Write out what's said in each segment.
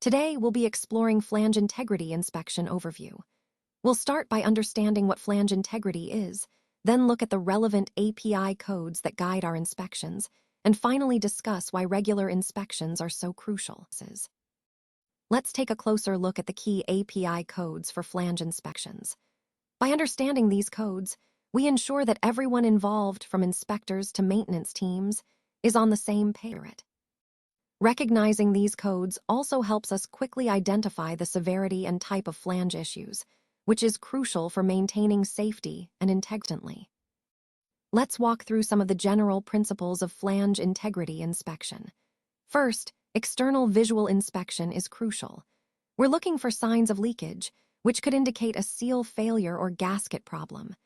Today, we'll be exploring flange integrity inspection overview. We'll start by understanding what flange integrity is, then look at the relevant API codes that guide our inspections, and finally discuss why regular inspections are so crucial. Let's take a closer look at the key API codes for flange inspections. By understanding these codes, we ensure that everyone involved, from inspectors to maintenance teams, is on the same page. Recognizing these codes also helps us quickly identify the severity and type of flange issues, which is crucial for maintaining safety and integrity. Let's walk through some of the general principles of flange integrity inspection. First, external visual inspection is crucial. We're looking for signs of leakage, which could indicate a seal failure or gasket problem.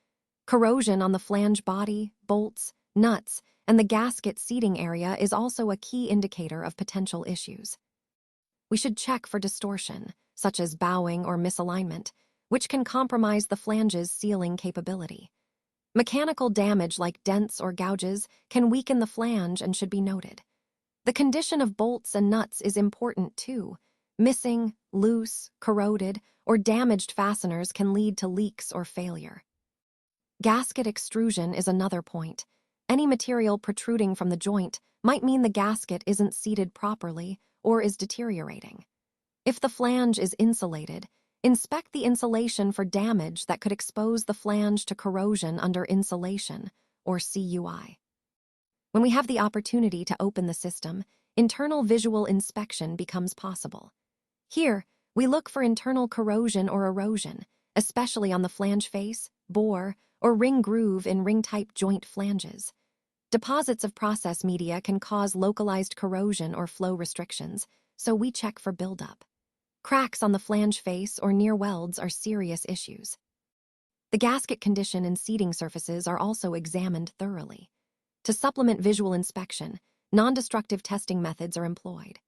Corrosion on the flange body, bolts, nuts, and the gasket seating area is also a key indicator of potential issues. We should check for distortion, such as bowing or misalignment, which can compromise the flange's sealing capability. Mechanical damage like dents or gouges can weaken the flange and should be noted. The condition of bolts and nuts is important too. Missing, loose, corroded, or damaged fasteners can lead to leaks or failure. Gasket extrusion is another point. Any material protruding from the joint might mean the gasket isn't seated properly or is deteriorating. If the flange is insulated, inspect the insulation for damage that could expose the flange to corrosion under insulation, or CUI. When we have the opportunity to open the system, internal visual inspection becomes possible. Here, we look for internal corrosion or erosion, especially on the flange face, bore, or ring groove in ring-type joint flanges. Deposits of process media can cause localized corrosion or flow restrictions, so we check for buildup. Cracks on the flange face or near welds are serious issues. The gasket condition and seating surfaces are also examined thoroughly. To supplement visual inspection, non-destructive testing methods are employed.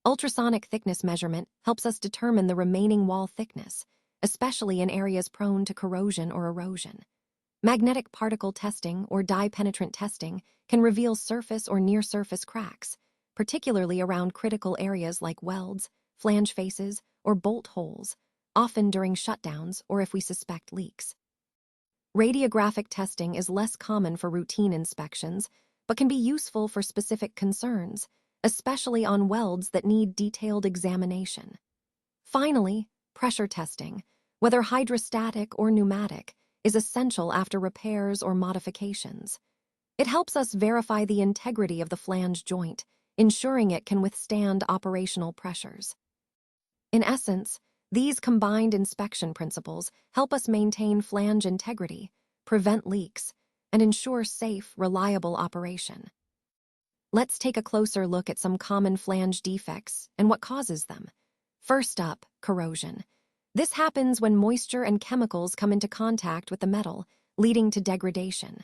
Ultrasonic thickness measurement helps us determine the remaining wall thickness, especially in areas prone to corrosion or erosion. Magnetic particle testing or dye-penetrant testing can reveal surface or near-surface cracks, particularly around critical areas like welds, flange faces, or bolt holes, often during shutdowns or if we suspect leaks. Radiographic testing is less common for routine inspections, but can be useful for specific concerns, especially on welds that need detailed examination. Finally, pressure testing, whether hydrostatic or pneumatic, is essential after repairs or modifications. It helps us verify the integrity of the flange joint, ensuring it can withstand operational pressures. In essence, these combined inspection principles help us maintain flange integrity, prevent leaks, and ensure safe, reliable operation. Let's take a closer look at some common flange defects and what causes them. First up, corrosion. This happens when moisture and chemicals come into contact with the metal, leading to degradation.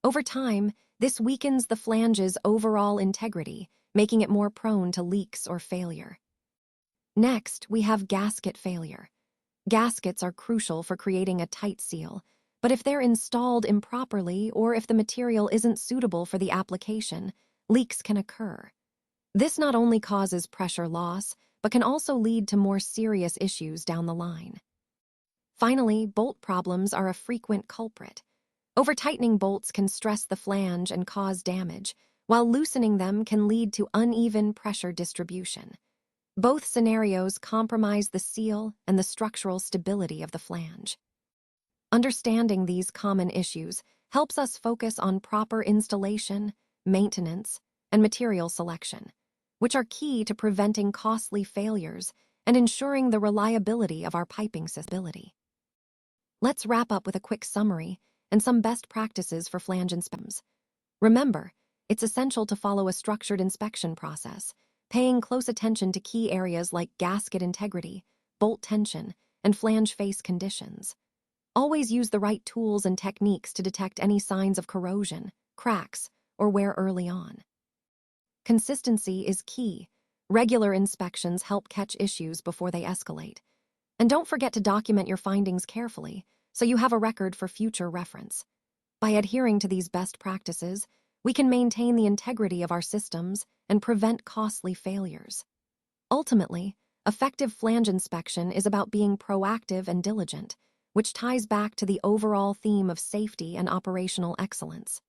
Over time, this weakens the flange's overall integrity, making it more prone to leaks or failure. Next, we have gasket failure. Gaskets are crucial for creating a tight seal, but if they're installed improperly or if the material isn't suitable for the application, leaks can occur. This not only causes pressure loss, but can also lead to more serious issues down the line. Finally, bolt problems are a frequent culprit. Over-tightening bolts can stress the flange and cause damage, while loosening them can lead to uneven pressure distribution. Both scenarios compromise the seal and the structural stability of the flange. Understanding these common issues helps us focus on proper installation, maintenance, and material selection, which are key to preventing costly failures and ensuring the reliability of our piping system. Let's wrap up with a quick summary and some best practices for flange inspections. Remember, it's essential to follow a structured inspection process, paying close attention to key areas like gasket integrity, bolt tension, and flange face conditions. Always use the right tools and techniques to detect any signs of corrosion, cracks, or wear early on. Consistency is key. Regular inspections help catch issues before they escalate. And don't forget to document your findings carefully so you have a record for future reference. By adhering to these best practices, we can maintain the integrity of our systems and prevent costly failures. Ultimately, Effective flange inspection is about being proactive and diligent, which ties back to the overall theme of safety and operational excellence.